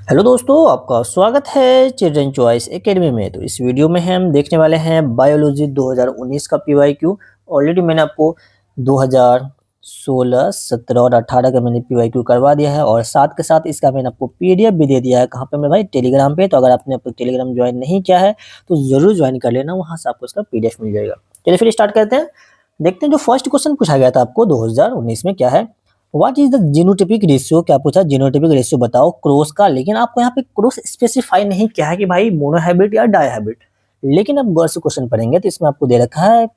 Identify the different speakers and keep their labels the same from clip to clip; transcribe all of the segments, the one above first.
Speaker 1: Hello दोस्तों, आपका स्वागत है चिल्ड्रन चॉइस एकेडमी में। तो इस वीडियो में हम देखने वाले हैं बायोलॉजी 2019 का पीवाईक्यू। ऑलरेडी मैंने आपको 2016, 17 और 18 का मैंने पीवाईक्यू करवा दिया है और साथ के साथ इसका मैंने आपको पीडीएफ भी दे दिया है। कहाँ पे मेरे भाई? टेलीग्राम पे। तो अगर आपने आपको टेलीग्राम ज्वाइन नहीं किया है तो ज़रूर ज्वाइन कर लेना, वहाँ से आपको इसका पीडीएफ मिल जाएगा। चलिए फिर स्टार्ट करते हैं। देखते हैं जो फर्स्ट क्वेश्चन पूछा गया था आपको 2019 में क्या है। What is the genotypic ratio? क्या पूछा? जीनोटाइपिक रेशियो बताओ क्रॉस का। लेकिन आपको यहाँ पे क्रॉस स्पेसिफाई नहीं किया है कि भाई मोनोहैबिट या डायहैबिट। लेकिन अब गौर से क्वेश्चन पढ़ेंगे तो इसमें आपको दे रखा है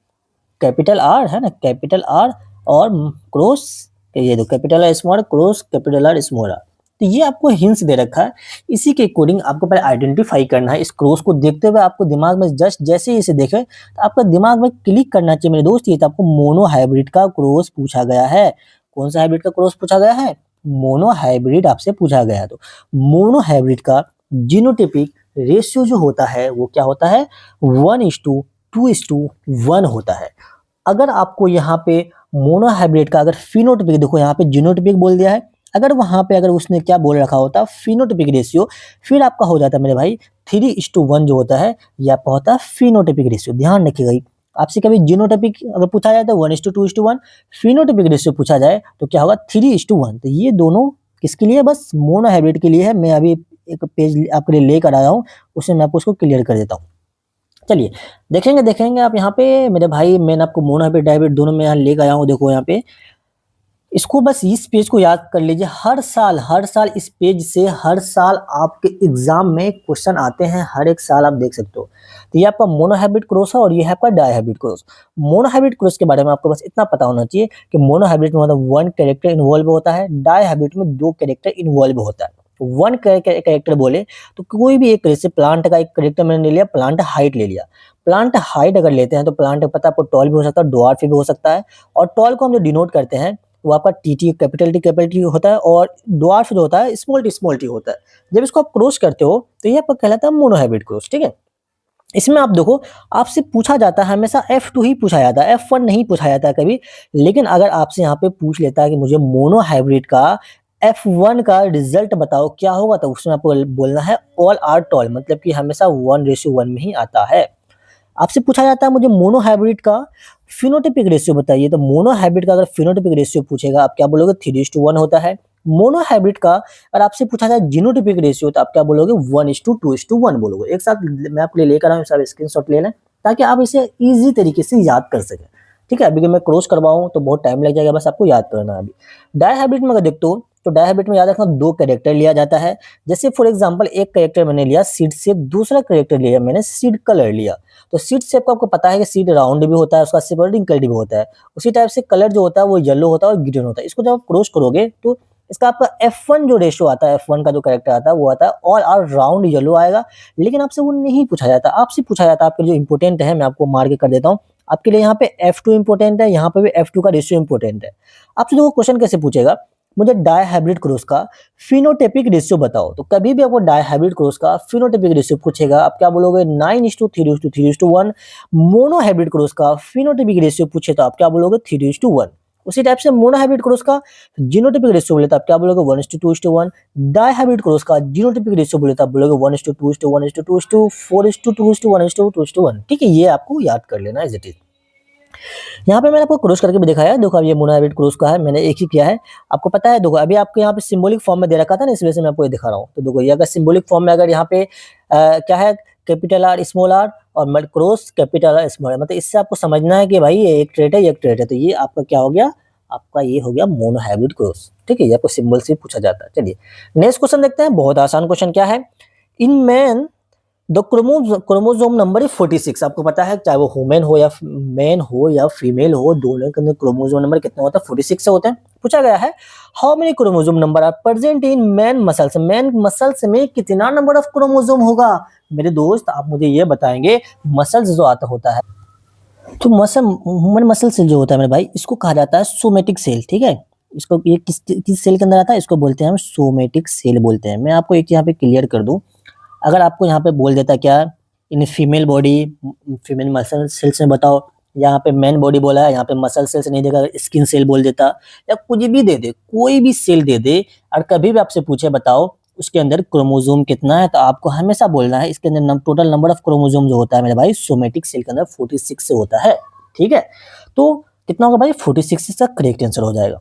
Speaker 1: कैपिटल आर, है ना, कैपिटल आर और क्रॉस, ये दो capital R small cross capital R small R. तो ये आपको हिंट्स दे रखा है। इसी के अकॉर्डिंग आपको पहले आइडेंटिफाई करना है। इस क्रॉस को देखते हुए आपको दिमाग में जस्ट जैसे ही इसे देखे तो आपका दिमाग में क्लिक करना चाहिए मेरे दोस्त, ये तो आपको मोनो हाइब्रिड का क्रॉस पूछा गया है। कौन सा हाइब्रिड का क्रॉस पूछा गया है? मोनो हाइब्रिड आपसे पूछा गया है। तो मोनो हाइब्रिड का जीनोटाइपिक रेशियो जो होता है वो क्या होता है? 1:2:1 होता है। अगर आपको यहाँ पे मोनो हाइब्रिड का अगर फिनोटाइपिक, देखो यहाँ पे जीनोटाइपिक बोल दिया है, अगर वहां पे अगर उसने क्या बोल रखा होता फिनोटाइपिक रेशियो, फिर आपका हो जाता मेरे भाई 3:1 जो होता है, ये आपका होता है फिनोटाइपिक रेशियो। ध्यान रखिएगा, आपसे कभी जीनोटाइपिक अगर पूछा जाए तो 1:2:1, फिनोटाइपिक रेशियो पूछा जाए तो क्या होगा? 3:1। तो ये दोनों किसके लिए? बस मोनो हाइब्रिड के लिए है। मैं अभी एक पेज आपके लिए लेकर आया हूँ, उससे मैं आपको उसको क्लियर कर देता हूँ। चलिए देखेंगे आप यहाँ पे मेरे भाई, मैंने आपको मोनो हाइब्रिड डायहाइब्रिड दोनों में यहाँ लेकर आया हूँ। देखो यहाँ पे इसको बस इस पेज को याद कर लीजिए। हर साल इस पेज से हर साल आपके एग्जाम में क्वेश्चन आते हैं, हर एक साल आप देख सकते हो। तो ये आपका मोनोहाइब्रिड क्रॉस है और ये है आपका डायहाइब्रिड क्रॉस। मोनोहाइब्रिड क्रॉस के बारे में आपको बस इतना पता होना चाहिए कि मोनोहाइब्रिड में मतलब 1 कैरेक्टर इन्वॉल्व होता है, डायहाइब्रिड में 2 कैरेक्टर इन्वॉल्व होता है। 1 कैरेक्टर बोले तो कोई भी एक, जैसे प्लांट का एक कैरेक्टर मैंने ले लिया, प्लांट हाइट ले लिया। प्लांट हाइट अगर लेते हैं तो प्लांट पता है आपको टॉल भी हो सकता है, ड्वार्फ भी हो सकता है। और टॉल को हम जो डिनोट करते हैं वो आपका टी कैपिटल टी होता है और ड्वार्फ जो होता है स्मॉल टी होता है। जब इसको आप क्रॉस करते हो तो ये आपका कहलाता है मोनोहाइब्रिड क्रॉस। ठीक है, इसमें आप देखो आपसे पूछा जाता है हमेशा F2 ही पूछा जाता है, F1 नहीं पूछा जाता है कभी। लेकिन अगर आपसे यहाँ पे पूछ लेता है कि मुझे मोनोहाइब्रिड का F1 का रिजल्ट बताओ क्या होगा, तो उसमें आपको बोलना है ऑल आर टॉल, मतलब कि हमेशा 1:1 में ही आता है। आपसे पूछा जाता है मुझे मोनोहाइब्रिड का फिनोटाइपिक रेशियो बताइए, तो मोनोहाइब्रिड का अगर फिनोटाइपिक रेशियो पूछेगा आप क्या बोलोगे? 3:1 होता है। मोनोहाइब्रिड का अगर आपसे पूछा जाए जीनोटाइपिक रेशियो तो आप क्या बोलोगे? 1:2:1 बोलोगे। एक साथ मैं आपके लिए लेकर आया हूँ, सब स्क्रीनशॉट ले लें ताकि आप इसे इजी तरीके से याद कर सकें। ठीक है, अभी मैं क्रॉस करवाऊँ तो बहुत टाइम लग जाएगा, बस आपको याद करना है। अभी डायहाइब्रिड में अगर देखते हो तो डायहाइब्रिड में याद रखना 2 कैरेक्टर लिया जाता है। जैसे फॉर एग्जांपल एक कैरेक्टर मैंने लिया सीड शेप, दूसरा कैरेक्टर लिया मैंने सीड कलर लिया। तो सीड शेप का आपको पता है कि सीड राउंड भी होता है, उसका शेप रिंकल्ड भी होता है। उसी टाइप से कलर जो होता है वो येलो होता है और ग्रीन होता है। इसको जब आप क्रॉस करोगे तो इसका आपका F1 जो रेशियो आता है, F1 का जो कैरेक्टर आता है वो आता है ऑल आर राउंड येलो आएगा। लेकिन आपसे वो नहीं पूछा जाता, आपसे पूछा जाता है आपके जो इंपोर्टेंट है, मैं आपको मार के कर देता हूँ। आपके लिए यहाँ पे F2 इंपोर्टेंट है, यहाँ पे भी F2 का रेशियो इंपोर्टेंट है। आपसे जो क्वेश्चन कैसे पूछेगा, मुझे डायहाइब्रिड क्रॉस का फिनोटाइपिक रेशियो बताओ। तो कभी भी आपको डायहाइब्रिड क्रॉस का फिनोटाइपिक रेशियो पूछेगा आप क्या बोलोगे? 9:3:3:1। मोनोहाइब्रिड क्रॉस का फिनोटाइपिक रेशियो पूछे तो आप क्या बोलोगे? 3:1। उसी टाइप से मोनोहाइब्रिड क्रॉस का जीनोटाइपिक रेशियो बोले तो आप क्या बोलोगे? 1:2:1। डायहाइब्रिड क्रॉस का जीनोटाइपिक रेशियो बोले तो आप बोलोगे 1:2:1:2:4:1:1। ठीक है, ये आपको याद कर लेना एज इट इज। यहाँ पे मैंने आपको क्रॉस करके भी दिखाया है। देखो अब ये मोनोहाइब्रिड क्रॉस का है, मैंने एक ही किया है। आपको पता है, देखो अभी आपको यहाँ पे सिंबॉलिक फॉर्म में दे रखा था ना, इस वजह से मैं आपको ये दिखा रहा हूँ। तो देखो ये अगर सिंबॉलिक फॉर्म में अगर यहाँ पे क्या है, कैपिटल आर स्मॉल आर और cross capital R small R, मतलब इससे आपको समझना है कि भाई ये एक ट्रेट है, ये एक ट्रेट है। तो ये आपका क्या हो गया? आपका ये हो गया मोनोहाइब्रिड क्रॉस। ठीक है, ये आपको सिंबल से पूछा जाता है। चलिए नेक्स्ट क्वेश्चन देखते हैं। बहुत आसान क्वेश्चन क्या है, in man the chromosome number is 46। आपको पता है चाहे वो ह्यूमन हो या मैन हो या फीमेल हो, दोनों के अंदर क्रोमोसोम नंबर कितना होता है? 46 से होते हैं। पूछा गया है how many chromosome number are present in man muscles. Man muscles में कितना नंबर ऑफ क्रोमोसोम होगा? मेरे दोस्त आप मुझे ये बताएंगे, मसल्स जो आता होता है तो ह्यूमन मसल सेल जो होता है मेरे भाई, इसको कहा जाता है सोमेटिक सेल। ठीक है, इसको ये किस सेल के अंदर आता है? इसको बोलते हैं हम सोमेटिक सेल बोलते हैं। मैं आपको एक यहाँ पे क्लियर कर दूं, अगर आपको यहाँ पे बोल देता क्या in female body, female muscle cells में बताओ, यहाँ पे मैन बॉडी बोला है, यहाँ पे मसल सेल्स नहीं देगा, स्किन सेल बोल देता, या कुछ भी दे दे, कोई भी सेल दे दे, और कभी भी आपसे पूछे बताओ उसके अंदर क्रोमोसोम कितना है, तो आपको हमेशा बोलना है इसके अंदर टोटल नंबर ऑफ क्रोमोसोम जो होता है मेरे भाई सोमेटिक सेल के अंदर 46 से होता है, ठीक है। तो कितना होगा भाई 46 इसका करेक्ट आंसर हो जाएगा।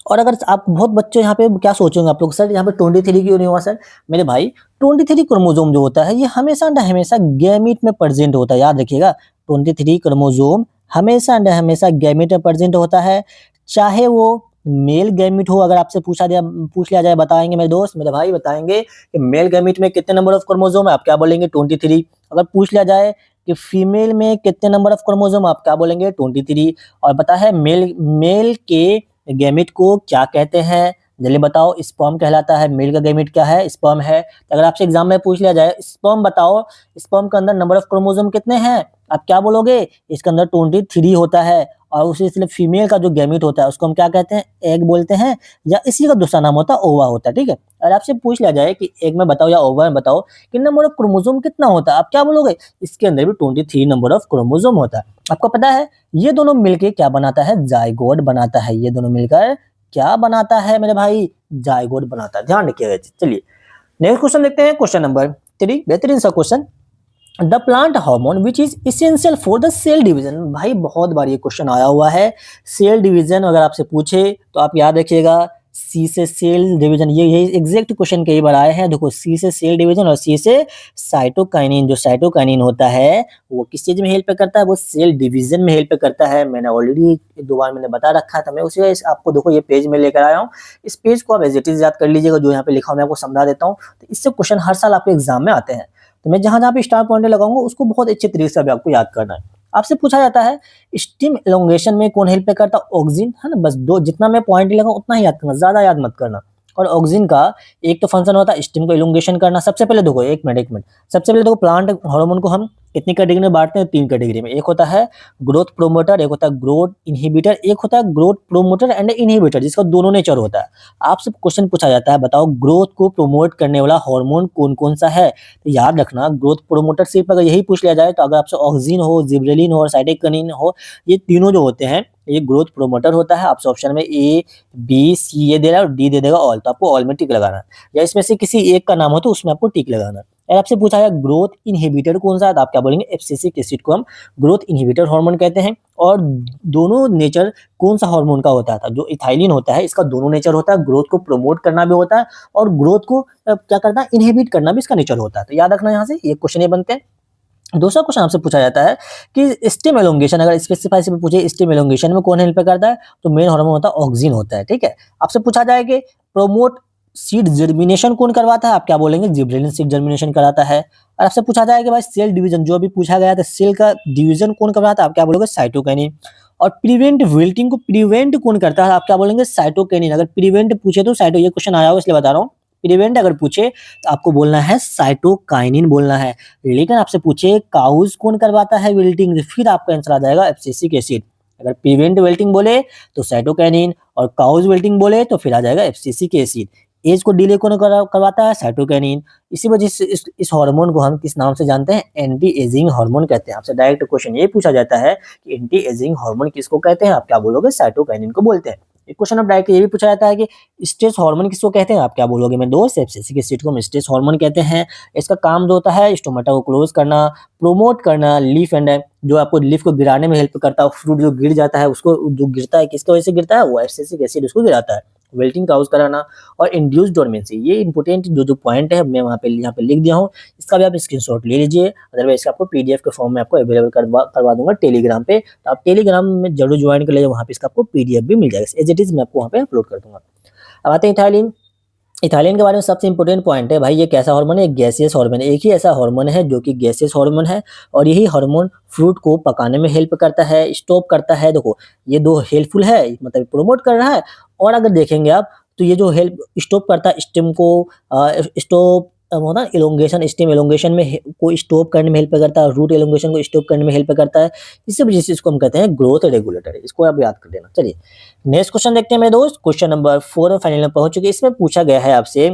Speaker 1: और अगर आप बहुत बच्चे यहाँ पे क्या सोचेंगे आप लोग, सर यहाँ पे 23 क्यों नहीं हुआ सर? मेरे भाई 23 क्रोमोसोम जो होता है ये हमेशा न हमेशा गैमीट में प्रेजेंट होता है, याद रखिएगा 23 क्रोमोसोम हमेशा न हमेशा गैमीट में प्रेजेंट होता है, चाहे वो मेल गैमीट हो। अगर आपसे पूछ लिया जाए बताएंगे मेरे दोस्त मेरे भाई बताएंगे कि मेल गैमीट में कितने नंबर ऑफ क्रोमोसोम है, आप क्या बोलेंगे 23। अगर पूछ लिया जाए कि फीमेल में कितने नंबर ऑफ क्रोमोसोम, आप क्या बोलेंगे 23। और पता है मेल के गैमेट को क्या कहते हैं, जल्दी बताओ। स्पर्म कहलाता है। मेल का गैमेट क्या है? स्पर्म है। तो अगर आपसे एग्जाम में पूछ लिया जाए स्पर्म बताओ, स्पर्म के अंदर नंबर ऑफ क्रोमोसोम कितने हैं, आप क्या बोलोगे? इसके अंदर 23 होता है। और उसी इसलिए फीमेल का जो गैमेट होता है उसको हम क्या कहते हैं? एग बोलते हैं, या इसी का दूसरा नाम होता है ओवा होता है, ठीक है। अगर आपसे पूछ लिया जाए कि एग में बताओ या ओवा में बताओ कि नंबर ऑफ क्रोमोसोम कितना होता है, आप क्या बोलोगे? इसके अंदर भी 23 नंबर ऑफ क्रोमोसोम होता है। आपको पता है ये दोनों मिलके क्या बनाता है? जाइगोट बनाता है। ये दोनों मिलकर क्या बनाता है मेरे भाई? जाइगोट बनाता है, ध्यान रखिएगा। चलिए नेक्स्ट क्वेश्चन देखते हैं, क्वेश्चन नंबर 3, बेहतरीन सा question. The plant hormone which is essential for the cell division. भाई बहुत बार ये क्वेश्चन आया हुआ है। सेल डिवीजन अगर आपसे पूछे तो आप याद रखिएगा सी से सेल डिवीजन, ये एग्जैक्ट क्वेश्चन कई बार आए हैं। देखो सी से सेल डिवीजन और सी से साइटोकाइनिन। जो साइटोकाइनिन होता है वो किस चीज में हेल्प करता है? वो सेल डिवीजन में हेल्प करता है। मैंने ऑलरेडी 2 बार मैंने बता रखा था। मैं उसी आपको देखो ये पेज में लेकर आया हूँ। इस पेज को आप एज इट इज याद कर लीजिएगा, जो यहाँ पे लिखा हूँ मैं आपको समझा देता हूँ। तो इससे क्वेश्चन हर साल आपके एग्जाम में आते हैं। तो मैं जहां जहां पे स्टार पॉइंटर लगाऊंगा उसको बहुत अच्छे तरीके से अभी आपको याद करना है। आपसे पूछा जाता है स्टीम एलोंगेशन में कौन हेल्प करता है? ऑक्सीजन, है ना। बस दो, जितना मैं पॉइंट लगाऊं उतना ही याद करना, ज्यादा याद मत करना। और ऑक्सीजन का एक तो फंक्शन होता है स्टीम को एलोंगेशन करना। सबसे पहले देखो एक मिनट, सबसे पहले देखो प्लांट हार्मोन को हम कितनी कैटेगरी में बांटते हैं? 3 कैटेगरी में। एक होता है ग्रोथ प्रोमोटर, एक होता है ग्रोथ इनहिबिटर, एक होता है ग्रोथ प्रोमोटर एंड इनहिबिटर, जिसका दोनों नेचर होता है। आपसे क्वेश्चन पूछा जाता है बताओ ग्रोथ को प्रमोट करने वाला हार्मोन कौन कौन सा है? तो याद रखना ग्रोथ प्रोमोटर सिर्फ अगर यही पूछ लिया जाए तो अगर आपसे ऑक्सीजन हो, जिब्रेलिन हो और साइटोकिनिन हो, ये तीनों जो होते हैं ये ग्रोथ प्रोमोटर होता है। आपसे ऑप्शन में ए बी सी ये दे रहा है और डी दे देगा ऑल, तो आपको ऑल में टिक लगाना है। या इसमें से किसी एक का नाम हो तो उसमें आपको टिक लगाना है। अगर आपसे पूछा है ग्रोथ इनहिबिटर कौन सा है तो आप क्या बोलेंगे? एब्सिसिक एसिड को हम ग्रोथ इनहिबिटर हार्मोन कहते हैं। और दोनों नेचर कौन सा हार्मोन का होता है? जो इथाइलिन होता है इसका दोनों नेचर होता है, ग्रोथ को प्रमोट करना भी होता है और ग्रोथ को क्या करता है? इनहिबिट करना भी इसका नेचर होता है। तो याद रखना यहाँ से ये क्वेश्चन ये बनते हैं। दूसरा क्वेश्चन आपसे पूछा जाता है कि स्टेम एलोंगेशन, अगर स्पेसिफाई से पूछे स्टेम एलोंगेशन में कौन हेल्प करता है तो मेन हार्मोन होता है ऑक्सीजन होता है, ठीक है। आपसे पूछा जाए कि प्रोमोट सीड जर्मिनेशन कौन करवाता है, आप क्या बोलेंगे? जिब्रेलिन सीड जर्मिनेशन कराता है। और आपसे पूछा जाए कि भाई सेल डिवीजन, जो अभी पूछा गया था सेल का डिवीजन कौन करवाता है, आप क्या बोलोगे? साइटोकाइनिन। और प्रिवेंट विल्टिंग को प्रिवेंट कौन करता है, आप क्या बोलेंगे? साइटोकाइनिन। अगर प्रिवेंट पूछे तो साइटो, ये क्वेश्चन आया हुआ इसलिए बता रहा हूँ। प्रिवेंट अगर पूछे तो आपको बोलना है साइटोकाइनिन बोलना है। लेकिन आपसे पूछे काउज कौन करवाता है विल्टिंग, फिर आपका आंसर आ जाएगा एब्सिसिक एसिड। अगर प्रिवेंट विल्टिंग बोले तो साइटोकाइनिन और काउज विल्टिंग बोले तो फिर आ जाएगा एब्सिसिक एसिड। एज को डिले कौन करवाता है? साइटोकाइनिन। इसी वजह से इस हार्मोन को हम किस नाम से जानते हैं? एंटी एजिंग हार्मोन कहते हैं। आपसे डायरेक्ट क्वेश्चन ये पूछा जाता है कि एंटी एजिंग हार्मोन किसको कहते हैं, आप क्या बोलोगे? साइटोकाइनिन को बोलते हैं। एक क्वेश्चन अब डायरेक्ट ये भी पूछा जाता है कि स्ट्रेस हार्मोन किसको कहते हैं, आप क्या बोलोगे? मैं दोस्त एब्सिसिक एसिड को हम स्ट्रेस हार्मोन कहते हैं। इसका काम जो होता है स्टोमेटा को क्लोज करना, प्रोमोट करना लीफ एंड, जो आपको लीफ को गिराने में हेल्प करता है। फ्रूट जो गिर जाता है उसको, जो गिरता है किसकी वजह से गिरता है? वो एब्सिसिक एसिड उसको गिराता है। वेल्टिंग काउज कराना और इंड्यूस्ड डोरमेंसी, ये इंपोर्टेंट जो पॉइंट है मैं यहाँ पे लिख दिया हूँ। इसका भी आप स्क्रीनशॉट ले लीजिए, अदरवाइज आपको पीडीएफ के फॉर्म में आपको अवेलेबल करवा दूंगा टेलीग्राम पे। तो आप टेलीग्राम में जरूर ज्वाइन कर लीजिए, वहाँ पे इसका आपको पीडीएफ भी मिल जाएगा। एज इट इज मैं आपको वहाँ पे अपलोड कर दूंगा। अब आते हैं इथाइलिन। इथाइलिन के बारे में सबसे इंपॉर्टेंट पॉइंट है भाई, ये कैसा हार्मोन है? गैसियस हार्मोन है। एक ही ऐसा हार्मोन है जो कि गैसियस हार्मोन है और यही हार्मोन फ्रूट को पकाने में हेल्प करता है, स्टॉप करता है। देखो ये दो हेल्पफुल है, मतलब प्रमोट कर रहा है। और अगर देखेंगे आप तो ये जो हेल्प स्टॉप करता है स्टेम को स्टॉप होता है एलोंगेशन, स्टेम एलोंगेशन में को स्टॉप करने में हेल्प करता है, रूट एलोंगेशन को स्टॉप करने में हेल्प करता है। इसी वजह से इसको हम कहते हैं ग्रोथ रेगुलेटर। इसको आप याद कर लेना। चलिए नेक्स्ट क्वेश्चन देखते हैं मेरे दोस्त। क्वेश्चन नंबर 4 फाइनल में पहुंच चुके। इसमें पूछा गया है आपसे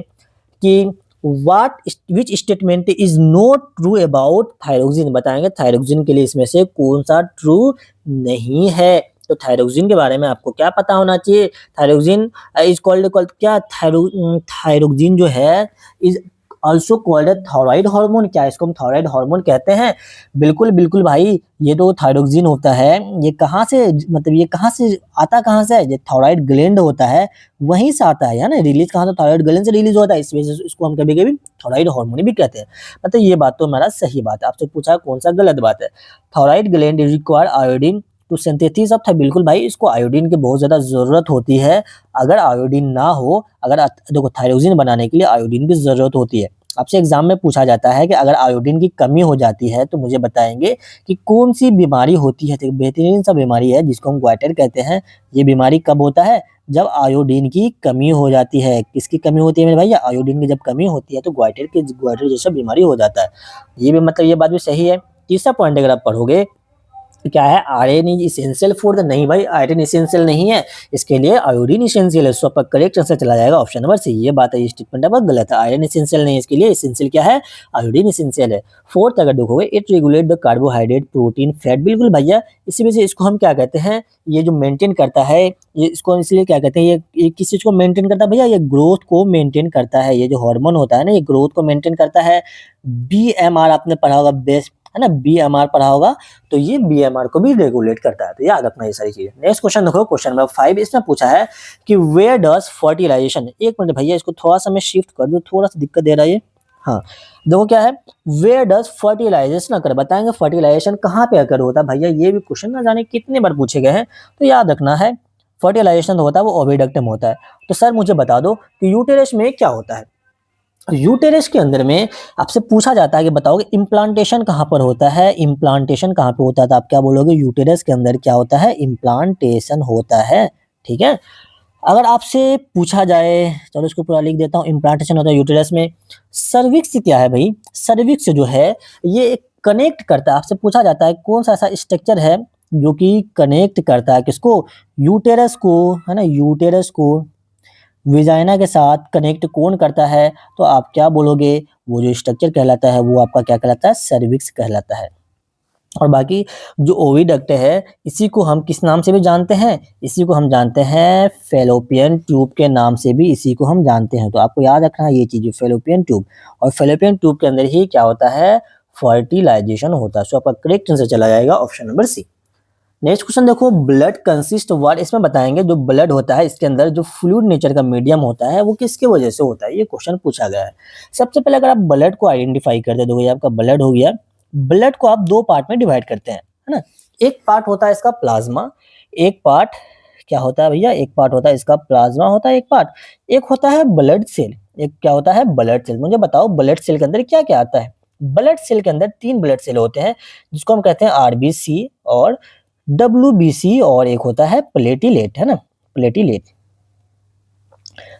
Speaker 1: कि which statement is not true about thyroxine, बताएंगे थायरोक्सिन के लिए इसमें से कौन सा ट्रू नहीं है। तो थायरोक्सिन के बारे में आपको क्या पता होना चाहिए? थायरोक्सिन इज़ कॉल्ड कॉल्ड क्या थायरोक्सिन जो है is also called thyroid hormone. क्या इसको हम थायरॉइड हार्मोन कहते हैं? बिल्कुल, बिल्कुल भाई, ये जो थायरोक्सिन होता है, ये कहाँ से मतलब ये कहाँ से आता कहाँ से है? ये थायरॉइड ग्लैंड होता है, वहीं से आता है ना? रिलीज़ कहाँ से? थायरॉइड ग्लैंड से रिलीज़ होता है, इस वजह से इसको हम कभी-कभी थायरॉइड हार्मोन भी कहते हैं। मतलब ये बात तो हमारा सही बात है, आपसे पूछा कौन-सा गलत बात है? Thyroid gland require iodine to synthesis of था बिल्कुल भाई, इसको आयोडीन की बहुत ज़्यादा ज़रूरत होती है। अगर आयोडीन ना हो, अगर देखो थायरोक्सिन बनाने के लिए आयोडीन की ज़रूरत होती है। आपसे एग्ज़ाम में पूछा जाता है कि अगर आयोडीन की कमी हो जाती है, तो मुझे बताएँगे कि कौन-सी बीमारी होती है? तो बेहतरीन सा बीमारी है जिसको हम ग्वाइटर कहते हैं। ये बीमारी कब होता है? जब आयोडीन की कमी हो जाती है। किसकी कमी होती है मेरे भैया? आयोडीन की जब कमी होती है तो ग्वाइटर जैसा बीमारी हो जाता है। ये भी मतलब ये बात भी सही है। तीसरा पॉइंट अगर आप पढ़ोगे क्या है? Iron is essential for the नहीं भाई, आयरन एसेंशियल नहीं है, इसके लिए आयोडीन एसेंशियल है। सो आपका करेक्ट आंसर चला जाएगा ऑप्शन नंबर सी। ये बात है, ये स्टेटमेंट आपका गलत है। आयरन एसेंशियल नहीं है, इसके लिए एसेंशियल क्या है? आयोडीन एसेंशियल है। फोर्थ अगर देखोगे, it regulate the carbohydrate, protein, fat. बिल्कुल भैया, इसी वजह से इसको हम क्या कहते हैं? ये जो मेंटेन करता है, ये इसको हम इसलिए क्या कहते हैं? ये किस चीज़ को मेंटेन करता है भैया? ये ग्रोथ को मेंटेन करता है। ये जो हार्मोन होता है ना, ये ग्रोथ को मेंटेन करता है। बीएमआर आपने पढ़ा होगा, बेस्ट है ना? बीएमआर पढ़ा होगा, तो ये बीएमआर को भी रेगुलेट करता है। तो याद रखना ये सारी चीजें। नेक्स्ट क्वेश्चन देखो, क्वेश्चन नंबर 5, इसमें पूछा है कि वेयर डज फर्टिलाइजेशन, एक मिनट भैया इसको थोड़ा सा मैं शिफ्ट कर दूं, थोड़ा सा दिक्कत दे रहा है ये। हाँ, देखो क्या है, वेयर डज फर्टिलाइजेशन अकर, बताएंगे फर्टिलाइजेशन कहाँ पे अकर होता है भैया? ये भी क्वेश्चन ना जाने कितने बार पूछे गए हैं, तो याद रखना है फर्टिलाइजेशन होता है वो ओविडक्ट में होता है। तो सर मुझे बता दो कि यूटेरस में क्या होता है? यूटेरस के अंदर में आपसे पूछा जाता है कि बताओगे इम्प्लांटेशन कहाँ पर होता है? इम्प्लांटेशन कहाँ पे होता है? तो आप क्या बोलोगे? यूटेरस के अंदर क्या होता है? इम्प्लांटेशन होता है। ठीक है। अगर आपसे पूछा जाए, चलो इसको पूरा लिख देता हूँ, इम्प्लांटेशन होता है यूटेरस में। सर्विक्स क्या है भाई? सर्विक्स जो है ये कनेक्ट करता है, आपसे पूछा जाता है कौन सा ऐसा स्ट्रक्चर है जो कि कनेक्ट करता है किसको? यूटेरस को, है ना? यूटेरस को विजाइना के साथ कनेक्ट कौन करता है? तो आप क्या बोलोगे? वो जो स्ट्रक्चर कहलाता है वो आपका क्या कहलाता है? सर्विक्स कहलाता है। और बाकी जो ओविडक्ट है, इसी को हम किस नाम से भी जानते हैं? इसी को हम जानते हैं फैलोपियन ट्यूब के नाम से भी इसी को हम जानते हैं। तो आपको याद रखना है ये चीज़, फैलोपियन ट्यूब। और फैलोपियन ट्यूब के अंदर ही क्या होता है? फर्टिलाइजेशन होता है। सो आपका करेक्ट आंसर चला जाएगा option number C. Next question देखो, ब्लड कंसिस्ट व्हाट, इसमें बताएंगे जो ब्लड होता है इसके अंदर जो फ्लूइड नेचर का मीडियम होता है वो किसकी वजह से होता है? ये क्वेश्चन पूछा गया है। सबसे पहले अगर आप ब्लड को आइडेंटिफाई कर दे, ये आपका ब्लड हो गया। ब्लड को आप दो पार्ट में डिवाइड करते हैं, है ना? एक पार्ट होता है इसका प्लाज्मा, एक पार्ट क्या होता है भैया? एक पार्ट होता है इसका प्लाज्मा होता है एक पार्ट, एक होता है ब्लड सेल। एक क्या होता है? Blood cell. मुझे बताओ ब्लड सेल के अंदर क्या क्या आता है? ब्लड सेल के अंदर 3 ब्लड सेल होते हैं जिसको हम कहते हैं आरबीसी और डब्ल्यूबीसी, और एक होता है प्लेटिलेट, है ना? प्लेटिलेट।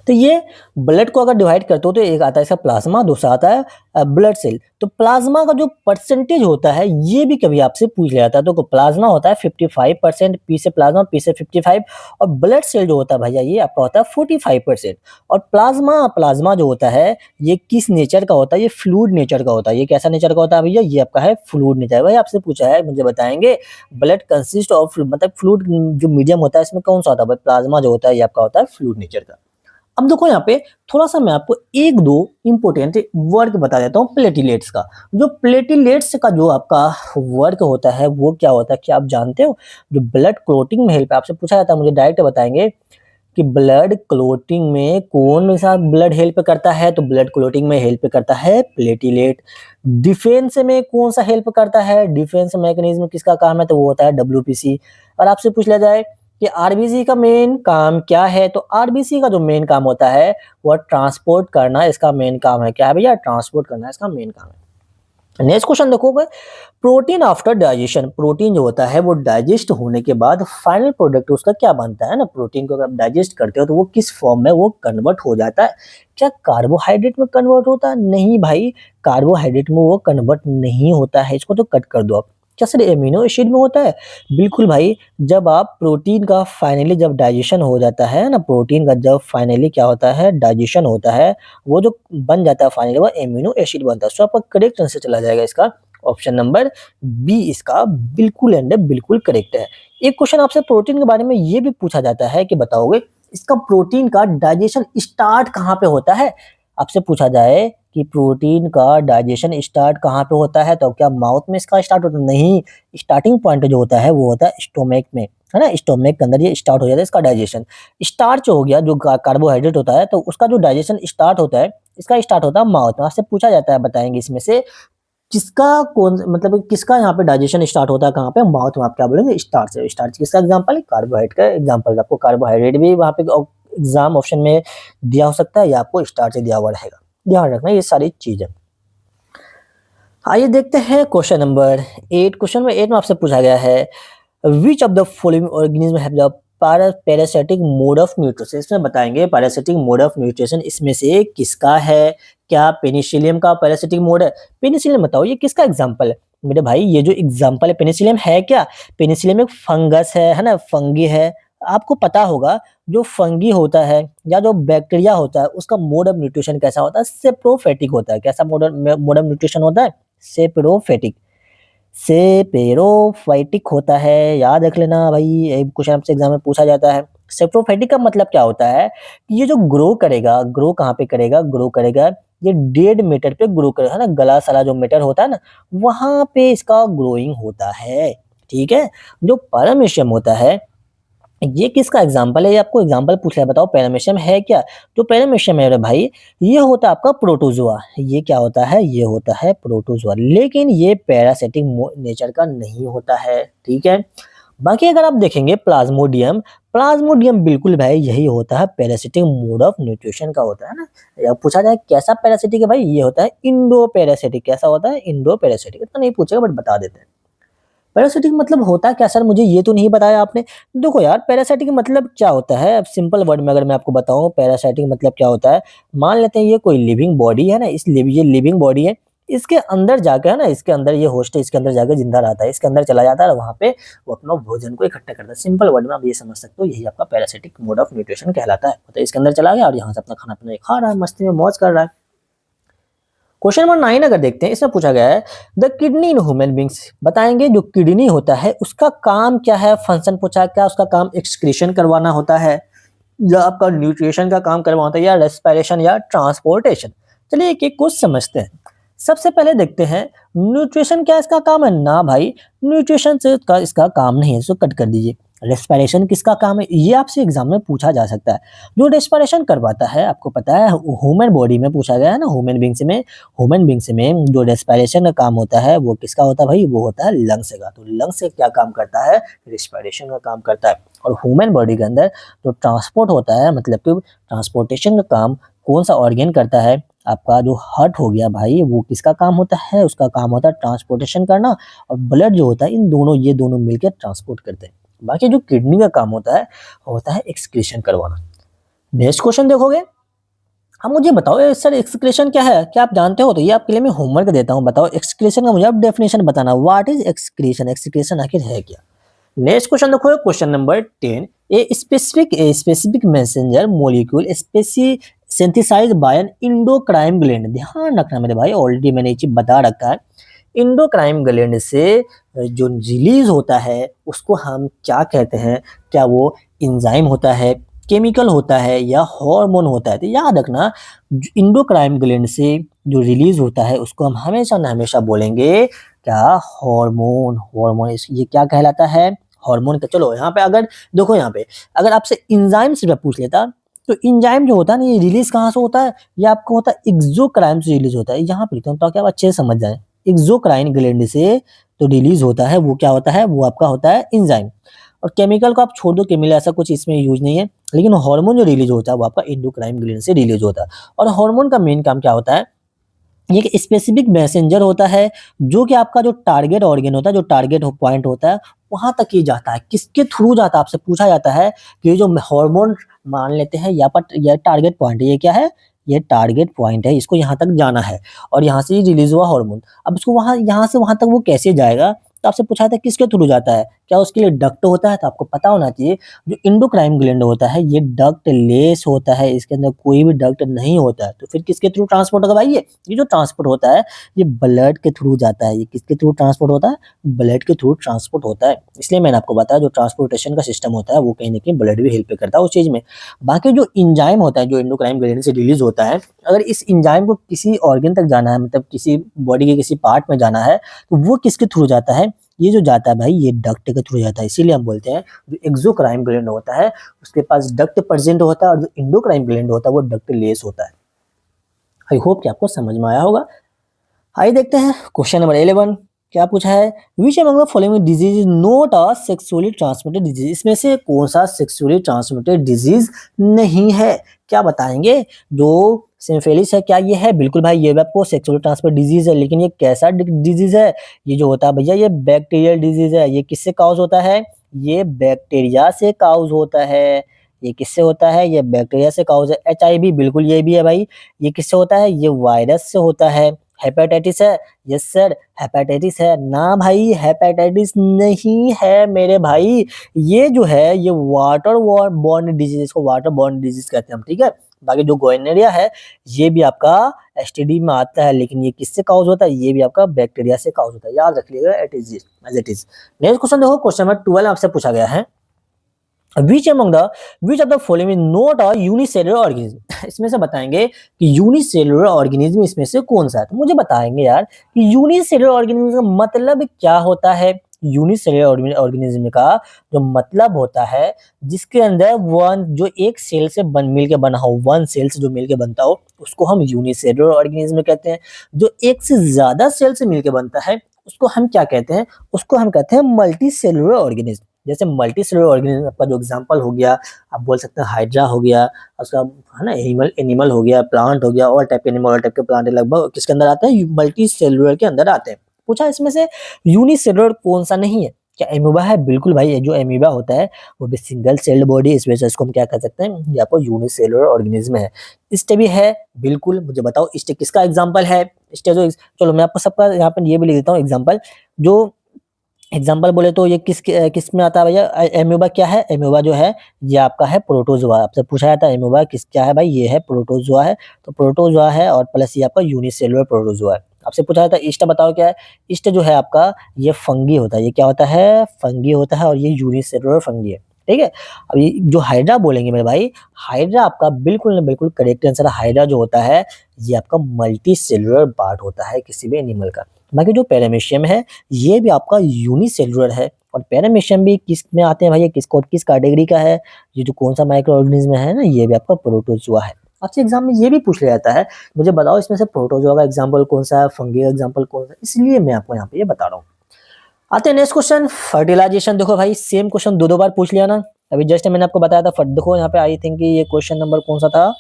Speaker 1: तो ये ब्लड को अगर डिवाइड करते हो तो एक आता है इसका प्लाज्मा, दूसरा आता है ब्लड सेल। तो प्लाज्मा का जो परसेंटेज होता है ये भी कभी आपसे पूछ लिया जाता है। तो प्लाज्मा होता है 55%, पी से प्लाज्मा, पी से 55, और ब्लड सेल जो होता है भैया ये आपका होता है 45%। और प्लाज्मा जो होता है ये किस नेचर का होता है? ये फ्लूइड नेचर का होता है। ये कैसा नेचर का होता है भैया? ये आपका है फ्लूइड नेचर। भाई आपसे पूछा है, मुझे बताएंगे ब्लड कंसिस्ट ऑफ, मतलब फ्लूइड जो मीडियम होता है इसमें कौन सा होता है? प्लाज्मा जो होता है ये आपका होता है फ्लूइड नेचर का। अब देखो यहाँ पे थोड़ा-सा मैं आपको 1-2 इम्पोर्टेंट वर्क बता देता हूँ प्लेटिलेट्स का। जो प्लेटिलेट्स का जो आपका वर्क होता है वो क्या होता है, क्या आप जानते हो? जो ब्लड क्लॉटिंग में हेल्प है, आपसे पूछा जाता है, मुझे डायरेक्ट बताएँगे कि ब्लड क्लॉटिंग में कौन सा ब्लड हेल्प करता है? तो ब्लड क्लॉटिंग में हेल्प करता है प्लेटिलेट। डिफेंस में कौन सा हेल्प करता है? डिफेंस मैकेनिज्म किसका काम है? तो वो होता है डब्ल्यूपीसी। और आपसे पूछ लिया जाए कि आरबीसी का मेन काम क्या है? तो आरबीसी का जो मेन काम होता है वो ट्रांसपोर्ट करना इसका मेन काम है। क्या है भैया? ट्रांसपोर्ट करना इसका मेन काम है। नेक्स्ट क्वेश्चन देखोगे, प्रोटीन आफ्टर डाइजेशन, प्रोटीन जो होता है वो डाइजेस्ट होने के बाद फाइनल प्रोडक्ट उसका क्या बनता है ना? प्रोटीन को अगर आप डाइजेस्ट करते हो तो वो किस फॉर्म में वो कन्वर्ट हो जाता है? क्या कार्बोहाइड्रेट में कन्वर्ट होता है? नहीं भाई, कार्बोहाइड्रेट में वो कन्वर्ट नहीं होता है। इसको तो कट कर दो आप। क्या सर एमिनो एसिड में होता है? बिल्कुल भाई, जब आप प्रोटीन का फाइनली जब डाइजेशन हो जाता है ना, प्रोटीन का जब फाइनली क्या होता है डाइजेशन होता है, वो जो बन जाता है फाइनली वो एमिनो एसिड बनता है। सो आपका करेक्ट आंसर चला जाएगा इसका ऑप्शन नंबर बी, इसका बिल्कुल एंड बिल्कुल करेक्ट है। एक क्वेश्चन आपसे प्रोटीन के बारे में ये भी पूछा जाता है कि बताओगे इसका प्रोटीन का डाइजेशन स्टार्ट कहाँ पे होता है? आपसे पूछा जाए कि प्रोटीन का डाइजेशन स्टार्ट कहाँ पे होता है, तो क्या माउथ में इसका स्टार्ट होता है? नहीं, स्टार्टिंग पॉइंट जो होता है वो होता है स्टोमक में, है ना? स्टोमक के अंदर ये स्टार्ट हो जाता है इसका डाइजेशन। स्टार्च हो गया जो कार्बोहाइड्रेट होता है, तो उसका जो डाइजेशन स्टार्ट होता है, इसका स्टार्ट होता है माउथ में। आपसे पूछा जाता है बताएंगे इसमें से किसका कौन मतलब किसका यहाँ पे डाइजेशन स्टार्ट होता है कहाँ पे? माउथ में। आप क्या बोलेंगे? स्टार्च से। स्टार्च किसका एग्जांपल है? कार्बोहाइड्रेट का एग्जांपल। आपको कार्बोहाइड्रेट भी वहाँ पे एग्जाम ऑप्शन में दिया हो सकता है या आपको स्टार्च से दिया हुआ रहेगा। ध्यान रखना ये सारी चीजें। आइए देखते हैं क्वेश्चन नंबर 8। क्वेश्चन नंबर 8 में आपसे पूछा गया है which of the following organism have the parasitic mode of nutrition. इसमें बताएंगे पैरासिटिक मोड ऑफ न्यूट्रिशन इसमें से किसका है? क्या पेनिसिलियम का पैरासिटिक मोड है? पेनिसिलियम बताओ ये किसका एग्जांपल है? मेरे भाई ये जो एग्जांपल है पेनिसिलियम है क्या? पेनिसिलियम एक फंगस है ना? फंगी है। आपको पता होगा जो फंगी होता है या जो बैक्टीरिया होता है उसका मोड ऑफ न्यूट्रिशन कैसा होता है? सेप्रोफेटिक होता है। कैसा मोड ऑफ न्यूट्रिशन होता है? सेप्रोफेटिक। सेपेरोफाइटिक होता है। याद रख लेना भाई, एक क्वेश्चन आपसे एग्जाम में पूछा जाता है। सेप्रोफाइटिक का मतलब क्या होता है कि ये जो ग्रो करेगा, ग्रो कहाँ पे करेगा? ग्रो करेगा ये डेड मैटर पे ग्रो करेगा, है ना? गला सला जो मैटर होता है ना, वहां पे इसका ग्रोइंग होता है। ठीक है। जो पैरामीशियम होता है ये किसका एग्जाम्पल है? ये आपको एग्जाम्पल पूछ रहा है, बताओ पैरामीशियम है क्या? तो पैरामीशियम है रे भाई, ये होता है आपका प्रोटोजोआ। ये क्या होता है? ये होता है प्रोटोजोआ, लेकिन ये पैरासिटिक नेचर का नहीं होता है। ठीक है। बाकी अगर आप देखेंगे प्लाज्मोडियम, प्लाज्मोडियम बिल्कुल भाई यही होता है, पैरासिटिक मोड ऑफ न्यूट्रिशन का होता है ना। या पूछा जाए कैसा पैरासिटिक है भाई? ये होता है इंडो पैरासिटिक। कैसा होता है? Indo parasitic. इतना नहीं पूछेगा बट बता देते हैं। पैरासिटिक मतलब होता क्या सर? मुझे ये तो नहीं बताया आपने। देखो यार पैरासिटिक मतलब क्या होता है? अब सिंपल वर्ड में अगर मैं आपको बताऊं पैरासिटिक मतलब क्या होता है, मान लेते हैं ये कोई लिविंग बॉडी है ना, ये लिविंग बॉडी है, इसके अंदर जाकर है ना, इसके अंदर ये होस्ट है, इसके अंदर जाकर जिंदा रहता है, इसके अंदर चला जाता है और वहां पे वो अपना भोजन को इकट्ठा करता है। सिंपल वर्ड में आप ये समझ सकते हो, यही आपका पैरासिटिक मोड ऑफ न्यूट्रिशन कहलाता है। मतलब इसके अंदर चला गया और यहाँ से अपना खाना पीना खा रहा है, मस्ती में मौज कर रहा है। क्वेश्चन नंबर 9 अगर देखते हैं, इसमें पूछा गया है the kidney in human beings. बताएंगे जो किडनी होता है उसका काम क्या है? फंक्शन पूछा है, क्या उसका काम एक्सक्रीशन करवाना होता है या आपका न्यूट्रिशन का काम करवाना होता है या रेस्पिरेशन या ट्रांसपोर्टेशन? चलिए एक एक को समझते हैं। सबसे पहले देखते हैं न्यूट्रिशन क्या इसका काम है? ना भाई, न्यूट्रिशन से इसका काम नहीं है, इसको कट कर दीजिए। रेस्पिरेशन किसका काम है? ये आपसे एग्जाम में पूछा जा सकता है। जो रेस्पिरेशन करवाता है आपको पता है ह्यूमन बॉडी में पूछा गया है ना, ह्यूमन बींग्स में जो रेस्पिरेशन का काम होता है वो किसका होता है भाई? वो होता है लंग्स का। तो लंग्स से क्या काम करता है? रेस्पिरेशन का काम करता है। और ह्यूमन बॉडी के अंदर जो ट्रांसपोर्ट होता है, मतलब कि ट्रांसपोर्टेशन का काम कौन सा ऑर्गन करता है? आपका जो हार्ट हो गया भाई, वो किसका काम होता है? उसका काम होता है ट्रांसपोर्टेशन करना। और ब्लड जो होता है इन दोनों, ये दोनों मिलकर ट्रांसपोर्ट करते हैं। बाकी जो किडनी का काम होता है एक्सक्रीशन करवाना। नेक्स्ट क्वेश्चन देखोगे, अब मुझे बताओ सर एक्सक्रीशन क्या है? क्या आप जानते हो? तो ये आपके लिए मैं होमवर्क देता हूँ। बताओ एक्सक्रीशन का मुझे आप डेफिनेशन बताना। What is excretion? एक्सक्रीशन आखिर है क्या? नेक्स्ट क्वेश्चन देखो, question number 10। A specific messenger molecule specie synthesized by an endocrine gland. ध्यान रखना मेरे भाई, ऑलरेडी मैंने ये चीज बता रखा है। इंडोक्राइन ग्लैंड से जो रिलीज होता है उसको हम क्या कहते हैं? क्या वो एंजाइम होता है, केमिकल होता है या हार्मोन होता है? तो याद रखना इंडोक्राइन ग्लैंड से जो रिलीज होता है उसको हम हमेशा ना हमेशा बोलेंगे क्या? हार्मोन। हार्मोन ये क्या कहलाता है? हार्मोन का। चलो यहाँ पे अगर देखो, यहाँ पे अगर आपसे एंजाइम से पूछ लेता तो एंजाइम जो होता है ना ये रिलीज कहाँ से होता है? ये आपको होता है एक्सोक्राइन से रिलीज होता है। यहाँ पे लिखता हूँ ताकि आप अच्छे से समझ जाए। एक्सोक्राइन ग्लैंड से तो रिलीज होता है, वो क्या होता है? वो आपका होता है एंजाइम। और केमिकल को आप छोड़ दो, केमिकल ऐसा कुछ इसमें यूज नहीं है। लेकिन हार्मोन जो रिलीज होता है वो आपका एंडोक्राइन ग्लैंड से रिलीज होता है। और हार्मोन का मेन काम क्या होता है? ये एक स्पेसिफिक मैसेंजर होता है जो कि आपका जो टारगेट ऑर्गन होता है, जो टारगेट पॉइंट होता है वहां तक ही जाता है। किसके थ्रू जाता है? आपसे पूछा जाता है कि ये जो हार्मोन मान लेते हैं यहाँ पर, यह टारगेट पॉइंट है। ये क्या है? ये टारगेट पॉइंट है, इसको यहाँ तक जाना है और यहाँ से रिलीज हुआ हार्मोन। अब उसको वहां, यहाँ से वहां तक वो कैसे जाएगा? तो आपसे पूछा था किसके थ्रू जाता है? क्या उसके लिए डक्ट होता है? तो आपको पता होना चाहिए जो एंडोक्राइन ग्लैंड होता है ये डक्ट लेस होता है, इसके अंदर कोई भी डक्ट नहीं होता है। तो फिर किसके थ्रू ट्रांसपोर्ट होगा भाई ये जो ट्रांसपोर्ट होता है ये ब्लड के थ्रू जाता है। ये किसके थ्रू ट्रांसपोर्ट होता है? ब्लड के थ्रू ट्रांसपोर्ट होता है। इसलिए मैंने आपको बताया जो ट्रांसपोर्टेशन का सिस्टम होता है वो कहीं न कहीं ब्लड भी हेल्प करता है उस चीज़ में। बाकी जो एंजाइम होता है जो एंडोक्राइन ग्लैंड से रिलीज़ होता है, अगर इस एंजाइम को किसी ऑर्गन तक जाना है मतलब किसी बॉडी के किसी पार्ट में जाना है, तो वो किसके थ्रू जाता है? ये जो जाता है भाई ये डक्ट के थ्रू जाता है। इसीलिए हम बोलते हैं जो एक्सोक्राइन ग्लैंड होता है उसके पास डक्ट प्रेजेंट होता है और जो एंडोक्राइन ग्लैंड होता है वो डक्ट लेस होता है। आई होप कि आपको समझ में आया होगा। आइए देखते हैं क्वेश्चन नंबर 11 क्या पूछा है? Which among the following disease is not a sexually transmitted disease? इसमें से कौन सा सेक्सुअली ट्रांसमिटेड डिजीज नहीं है? क्या बताएंगे? जो सिम्फिलिस है क्या ये है? बिल्कुल भाई ये भी आपको सेक्सुअली ट्रांसमिटेड डिजीज है, लेकिन ये कैसा डिजीज है? ये जो होता है भैया ये बैक्टीरियल डिजीज है। ये किससे काउज होता है? ये बैक्टीरिया से काउज होता है। ये किससे होता है? ये बैक्टीरिया से काउज है। एचआईवी बिल्कुल ये भी है भाई। ये किससे होता है? ये वायरस से होता है। हेपेटाइटिस है? यस सर हेपेटाइटिस है। ना भाई हेपेटाइटिस नहीं है मेरे भाई। ये जो है ये वाटर बॉर्न डिजीज, इसको वाटर बॉर्न डिजीज कहते हैं हम, ठीक है। बाकी जो गोइनेरिया है ये भी आपका एसटीडी में आता है, लेकिन ये किससे काउज होता है? ये भी आपका बैक्टीरिया से काउज होता है। याद रख लीजिएगा as it is. Next question देखो, क्वेश्चन नंबर 12 आपसे पूछा गया है which of the following is not a unicellular organism? इसमें से बताएंगे कि यूनिसेलुलर ऑर्गेनिज्म इसमें से कौन सा है। तो मुझे बताएंगे यार कि यूनिसेलुलर ऑर्गेनिज्म का मतलब क्या होता है? यूनिसेलुलर ऑर्गेनिज्म का जो मतलब होता है जिसके अंदर वन जो एक सेल से मिलके बना हो, वन सेल से जो मिलके बनता हो उसको हम यूनिसेलुलर ऑर्गेनिज्म कहते हैं। जो एक से ज्यादा सेल से मिलके बनता है उसको हम क्या कहते हैं? उसको हम कहते हैं मल्टी सेलुलर ऑर्गेनिज्म। जैसे मल्टी सेलुलर ऑर्गेनिज्म का जो एग्जांपल हो गया, आप बोल सकते हैं हाइड्रा हो गया, उसका है ना एनिमल हो गया, प्लांट हो गया, और टाइप के एनिमल और टाइप के प्लांट लगभग किसके अंदर आते हैं? मल्टी सेलुलर के अंदर आते हैं। पूछा इसमें से यूनिसेलुलर कौन सा नहीं है? क्या एमोबा है? बिल्कुल भाई ये जो एमीबा होता है वो भी सिंगल सेल्ड बॉडी, इस वजह से इसको हम क्या कह सकते हैं? ये आपको यूनिसेलुलर ऑर्गेनिज्म है। ईस्ट भी है, बिल्कुल। मुझे बताओ ईस्ट किसका एग्जांपल है? ईस्ट जो चलो मैं आपको सबका यहाँ पे ये भी लिख देता हूँ एग्जांपल। जो एग्जाम्पल बोले तो ये किस में आता है भैया? एमोबा क्या है? एमोबा जो है ये आपका है प्रोटोजोआ। आपसे पूछा जाता है एमोबा क्या है भाई? ये है प्रोटोजोआ है। तो प्रोटोजोआ है और प्लस ये आपका यूनिसेलुलर प्रोटोजोआ है। आपसे पूछा जाता है ईस्ट बताओ क्या है? ईस्ट जो है आपका ये फंगी होता है। ये क्या होता है? फंगी होता है और ये यूनिसेलुलर फंगी है, ठीक है। अब ये जो हाइड्रा बोलेंगे मेरे भाई, हाइड्रा आपका बिल्कुल ना बिल्कुल करेक्ट आंसर है। हाइड्रा जो होता है ये आपका मल्टी सेलुलर पार्ट होता है किसी भी एनिमल का। बाकी जो पैरामीशियम है ये भी आपका यूनिसेलुलर है। और पैरामीशियम भी किस में आते हैं भैया? किस कैटेगरी का है? ये जो कौन सा माइक्रो ऑर्गेनिज्म है ना, ये भी आपका प्रोटोजोआ है। आपसे एग्जाम में ये भी पूछ लिया जाता है, मुझे बताओ इसमें से प्रोटोजोआ का एग्जाम्पल कौन सा है, फंगी का एग्जाम्पल कौन सा है, इसलिए मैं आपको यहाँ पे ये बता रहा हूँ। आते हैं नेक्स्ट क्वेश्चन, फर्टिलाइजेशन। देखो भाई सेम क्वेश्चन दो बार पूछ लिया ना। अभी जस्ट मैंने आपको बताया था, देखो यहाँ पे आई थिंक ये क्वेश्चन नंबर कौन सा था,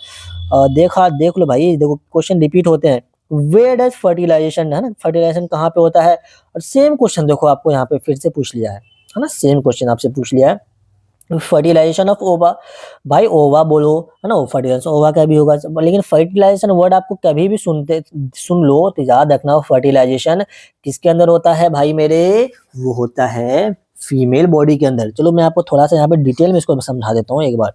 Speaker 1: देख लो भाई, देखो क्वेश्चन रिपीट होते हैं। वेयर डज फर्टिलाइजेशन, है ना, फर्टिलाइजेशन कहाँ पे होता है? और सेम क्वेश्चन देखो आपको यहाँ पे फिर से पूछ लिया है ना, सेम क्वेश्चन आपसे पूछ लिया है। फर्टिलाइजेशन ऑफ ओवा, भाई ओवा बोलो, है ना, फर्टिलाइजेशन ओवा का भी होगा, लेकिन फर्टिलाइजेशन वर्ड आपको कभी भी सुन लो तो याद रखना फर्टिलाइजेशन किसके अंदर होता है भाई मेरे? वो होता है फीमेल बॉडी के अंदर। चलो मैं आपको थोड़ा सा यहाँ पे डिटेल में इसको समझा देता हूँ एक बार।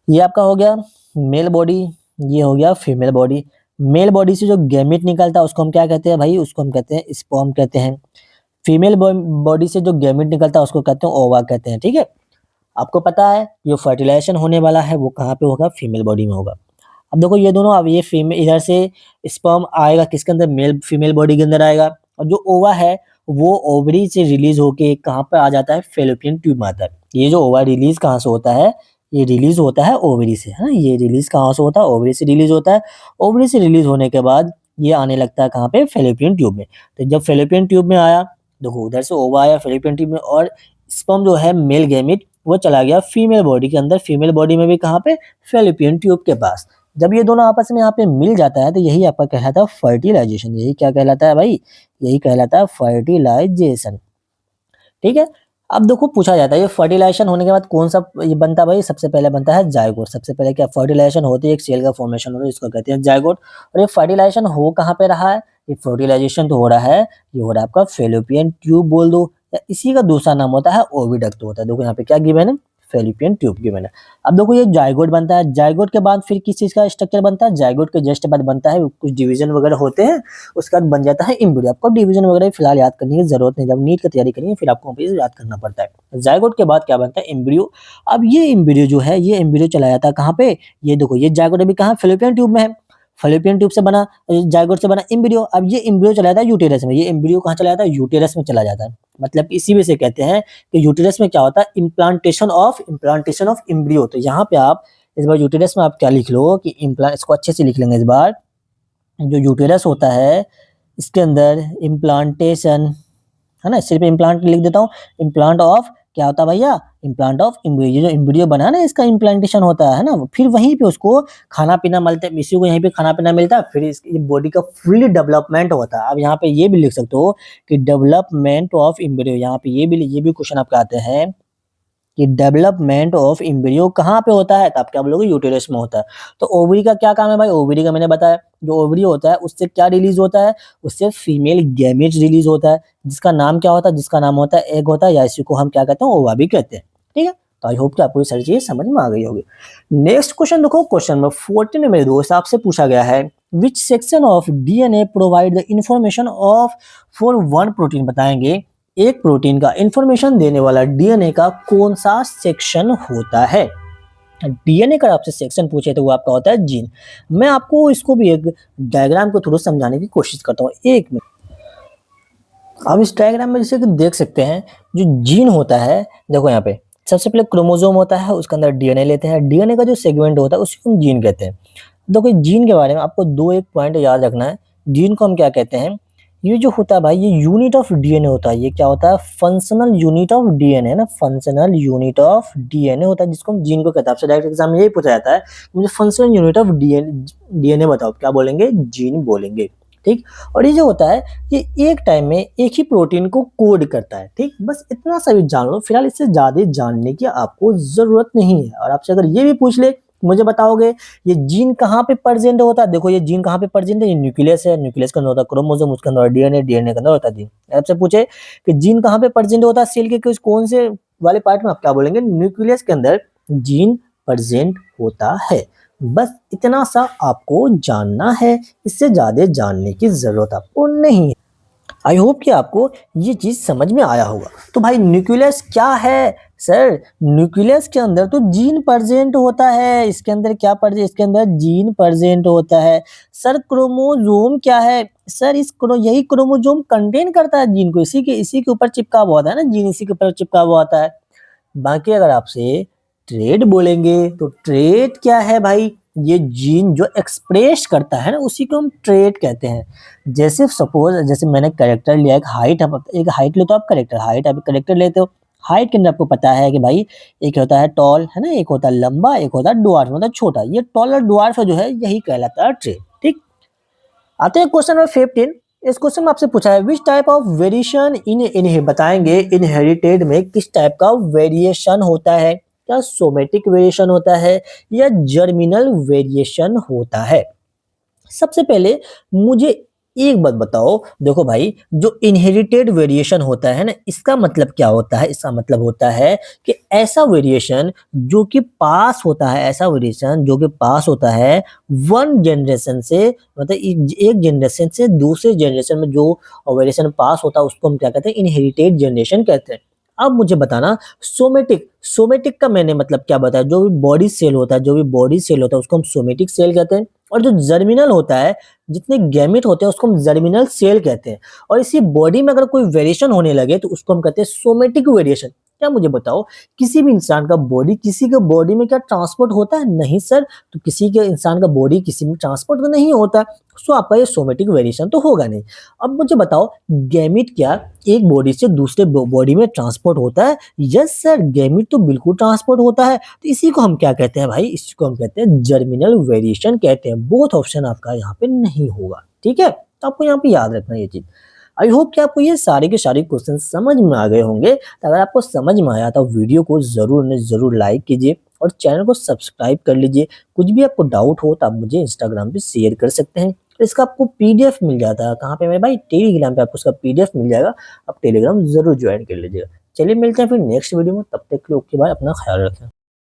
Speaker 1: ये आपका हो गया मेल बॉडी, ये हो गया फीमेल बॉडी। मेल बॉडी से जो गैमेट निकलता है उसको हम क्या कहते हैं भाई? उसको हम कहते हैं स्पर्म कहते हैं। फीमेल बॉडी से जो गैमेट निकलता है उसको कहते हैं ओवा कहते हैं, ठीक है। आपको पता है जो फर्टिलाइजेशन होने वाला है वो कहाँ पे होगा? फीमेल बॉडी में होगा। अब देखो ये दोनों, अब ये फीमेल इधर से स्पर्म आएगा किसके अंदर? फीमेल बॉडी के अंदर आएगा, और जो ओवा है वो ओवरी से रिलीज होके कहाँ पे आ जाता है? फेलोपियन ट्यूब में आता है। ये जो ओवा रिलीज कहाँ से होता है? ये रिलीज होता है ओवरी से, है ना। ये रिलीज कहाँ से होता है? ओवरी से रिलीज होता है। ओवरी से रिलीज होने के बाद ये आने लगता है कहाँ पे? फेलोपियन ट्यूब में। तो जब फेलोपियन ट्यूब में आया, देखो उधर से ओवा आया फेलोपियन ट्यूब में, और स्पर्म जो है मेल गैमेट वो चला गया फीमेल बॉडी के अंदर। फीमेल बॉडी में भी कहाँ पे? फेलोपियन ट्यूब के पास। जब ये दोनों आपस में यहाँ पे मिल जाता है तो यही आपका कहलाता है फर्टिलाइजेशन। यही क्या कहलाता है भाई? यही कहलाता है फर्टिलाइजेशन, ठीक है। अब देखो पूछा जाता है ये फर्टिलाइजेशन होने के बाद कौन सा ये बनता है भाई? सबसे पहले बनता है जायगोट। सबसे पहले क्या फर्टिलाइजेशन होती है? एक सेल का फॉर्मेशन होता है, इसको कहते हैं जायगोट। और ये फर्टिलाइजेशन हो कहाँ पे रहा है? ये फर्टिलाइजेशन तो हो रहा है, ये हो रहा है आपका फेलोपियन ट्यूब बोल दो, या इसी का दूसरा नाम होता है ओविडक्ट होता है। देखो यहाँ पे क्या गिवन है, फैलोपियन ट्यूब गिवन है। अब देखो ये जाइगोट बनता है, जाइगोट के बाद फिर किस चीज का स्ट्रक्चर बनता है, जाइगोट के जस्ट बाद बनता है कुछ डिवीजन वगैरह होते हैं, उसके बाद बन जाता है एम्ब्रियो। आपको डिवीजन वगैरह फिलहाल याद करने की जरूरत नहीं, जब नीट की तैयारी करेंगे फिर आपको याद करना पड़ता है। जाइगोट के बाद क्या बनता है, एम्ब्रियो। अब ये एम्ब्रियो जो है, ये एम्ब्रियो चला जाता है कहाँ पे, ये देखो ये जाइगोट अभी कहाँ फैलोपियन ट्यूब में है, फैलोपियन ट्यूब से बना, जाइगोट से बना एम्ब्रियो। अब ये एम्ब्रियो चला जाता है यूटेरस में, ये एम्ब्रियो कहाँ चला जाता है, यूटेरस में चला जाता है। मतलब इसी वजह से कहते हैं कि यूटेरस में क्या होता है, इम्प्लांटेशन ऑफ एम्ब्रियो। तो यहाँ पे आप इस बार यूटेरस में आप क्या लिख लो कि इम्प्लांट, इसको अच्छे से लिख लेंगे इस बार, जो यूटेरस होता है इसके अंदर इम्प्लांटेशन, है ना, सिर्फ इम्प्लांट लिख देता हूँ, इम्प्लांट ऑफ क्या होता है भैया, इम्प्लांट ऑफ एम्ब्रियो। ये जो एम्ब्रियो बना ना इसका इम्प्लांटेशन होता है ना, फिर वहीं पे उसको खाना पीना मिलता है, इसी को यहीं पे खाना पीना मिलता है, फिर इसकी बॉडी का फुल्ली डेवलपमेंट होता है। अब यहाँ पे ये भी लिख सकते हो कि डेवलपमेंट ऑफ एम्ब्रियो, यहाँ पे ये भी क्वेश्चन आपके आते हैं कि डेवलपमेंट ऑफ एम्ब्रियो कहाँ पे होता है, तो आप क्या बोलोगे, यूटेरस में होता है। तो ओवरी का क्या काम है भाई, ओवरी का मैंने बताया, जो ओवरी होता है उससे क्या रिलीज होता है, उससे फीमेल गैमेट्स रिलीज होता है, जिसका नाम क्या होता है, जिसका नाम होता है एग होता है, या इसी को हम क्या कहते हैं, ओवा भी कहते हैं। ठीक है, तो आई होप कि आपको ये सारी चीजें समझ में आ गई होगी। नेक्स्ट क्वेश्चन देखो, क्वेश्चन नंबर 14 में मेरे दोस्त आपसे पूछा गया है, which section of DNA provide the information of for one protein, बताएंगे एक प्रोटीन का इंफॉर्मेशन देने वाला डीएनए का कौन सा सेक्शन होता है। डीएनए का आपसे सेक्शन पूछे तो वो आपका होता है जीन। मैं आपको इसको भी एक डायग्राम को थोड़ा समझाने की कोशिश करता हूँ, एक मिनट। अब इस डायग्राम में जैसे कि देख सकते हैं, जो जीन होता है, देखो यहाँ पे सबसे पहले क्रोमोसोम होता है, उसके अंदर डीएनए लेते हैं, डीएनए का जो सेगमेंट होता है उसको हम जीन कहते हैं। देखो जीन के बारे में आपको दो एक पॉइंट याद रखना है। जीन को हम क्या कहते हैं, ये जो होता है भाई, ये यूनिट ऑफ डीएनए होता है। ये क्या होता है, फंक्शनल यूनिट ऑफ डीएनए है ना, फंक्शनल यूनिट ऑफ डीएनए होता है, जिसको हम जीन को कहते हैं। आपसे डायरेक्ट एग्जाम में यही पूछा जाता है, मुझे फंक्शनल यूनिट ऑफ डीएनए बताओ, क्या बोलेंगे, जीन बोलेंगे। ठीक, और ये जो होता है, ये एक टाइम में एक ही प्रोटीन को कोड करता है। ठीक, बस इतना सा भी जान लो, फिलहाल इससे ज्यादा जानने की आपको जरूरत नहीं है। और आपसे अगर ये भी पूछ ले, मुझे बताओगे ये जीन कहाँ पे प्रेजेंट होता है, देखो ये जीन कहाँ पे प्रेजेंट है, ये न्यूक्लियस है, न्यूक्लियस के अंदर होता है क्रोमोसोम, उसके अंदर डीएनए, डीएनए के अंदर होता है जीन। आपसे पूछे कि जीन कहाँ पे प्रेजेंट होता है, सेल के किस कौन से वाले पार्ट में, आप क्या बोलेंगे, न्यूक्लियस के अंदर जीन प्रेजेंट होता है। बस इतना सा आपको जानना है, इससे ज्यादा जानने की जरूरत आपको नहीं है। आई होप कि आपको ये चीज समझ में आया होगा। तो भाई न्यूक्लियस क्या है सर, न्यूक्लियस के अंदर तो जीन प्रेजेंट होता है, इसके अंदर क्या प्रेजेंट, इसके अंदर जीन प्रेजेंट होता है। सर क्रोमोसोम क्या है, सर यही क्रोमोसोम कंटेन करता है जीन को, इसी के ऊपर चिपका हुआ होता है ना, जीन इसी के ऊपर चिपका हुआ होता है। बाकी अगर आपसे ट्रेड बोलेंगे तो ट्रेड क्या है भाई, ये जीन जो एक्सप्रेस करता है ना, उसी को हम ट्रेड कहते हैं। जैसे सपोज, जैसे मैंने कैरेक्टर लिया, एक हाइट लेते हो आप, कैरेक्टर हाइट, आप कैरेक्टर लेते हो, हाइट के अंदर आपको पता है कि भाई एक होता है टॉल, है ना, एक होता है लंबा, एक होता है डुआर्फ, मतलब छोटा। ये टॉल और डुआर्फ जो है यही कहलाता है ट्रेड। ठीक, आते हैं क्वेश्चन नंबर 15। इस क्वेश्चन में आपसे पूछा है, which type of variation in बताएंगे इनहेरिटेड में किस टाइप का वेरिएशन होता है, क्या सोमेटिक वेरिएशन होता है या जर्मिनल वेरिएशन होता है। सबसे पहले मुझे एक बात बताओ, देखो भाई जो इनहेरिटेड वेरिएशन होता है ना, इसका मतलब क्या होता है, इसका मतलब होता है कि ऐसा वेरिएशन जो कि पास होता है, ऐसा वेरिएशन जो कि पास होता है वन जनरेशन से, मतलब एक जनरेशन से दूसरे जनरेशन में जो वेरिएशन पास होता है उसको हम क्या कहते हैं, इनहेरिटेड जनरेशन कहते हैं। अब मुझे बताना सोमेटिक का मैंने मतलब क्या बताया, जो भी बॉडी सेल होता है उसको हम सोमेटिक सेल कहते हैं। और जो जर्मिनल होता है, जितने गैमेट होते हैं उसको हम जर्मिनल सेल कहते हैं। और इसी बॉडी में अगर कोई वेरिएशन होने लगे तो उसको हम कहते हैं सोमेटिक वेरिएशन। क्या मुझे बताओ, किसी भी इंसान का बॉडी किसी के बॉडी में क्या ट्रांसपोर्ट होता है, नहीं सर, तो किसी के इंसान का बॉडी किसी में ट्रांसपोर्ट तो नहीं होता, सो आपका ये सोमेटिक वेरिएशन तो होगा नहीं। अब मुझे बताओ, गैमेट क्या एक बॉडी से दूसरे बॉडी में ट्रांसपोर्ट होता है, यस सर, गैमेट तो बिल्कुल ट्रांसपोर्ट होता है। तो इसी को हम क्या कहते हैं भाई, इसी को हम कहते हैं जर्मिनल वेरिएशन कहते हैं। बोथ ऑप्शन आपका यहाँ पे नहीं होगा, ठीक है, तो आपको यहाँ पे याद रखना ये चीज। आई होप कि आपको ये सारे के सारे क्वेश्चन समझ में आ गए होंगे। तो अगर आपको समझ में आया तो वीडियो को जरूर लाइक कीजिए और चैनल को सब्सक्राइब कर लीजिए। कुछ भी आपको डाउट हो तो आप मुझे इंस्टाग्राम पे शेयर कर सकते हैं। तो इसका आपको पीडीएफ मिल जाता है। कहाँ पे मेरे भाई? टेलीग्राम पे आपको उसका पीडीएफ मिल जाएगा। आप टेलीग्राम ज़रूर जॉइन कर लीजिएगा। चलिए मिलते हैं फिर नेक्स्ट वीडियो में, तब तक के लिए ओके बाय, अपना ख्याल रखें।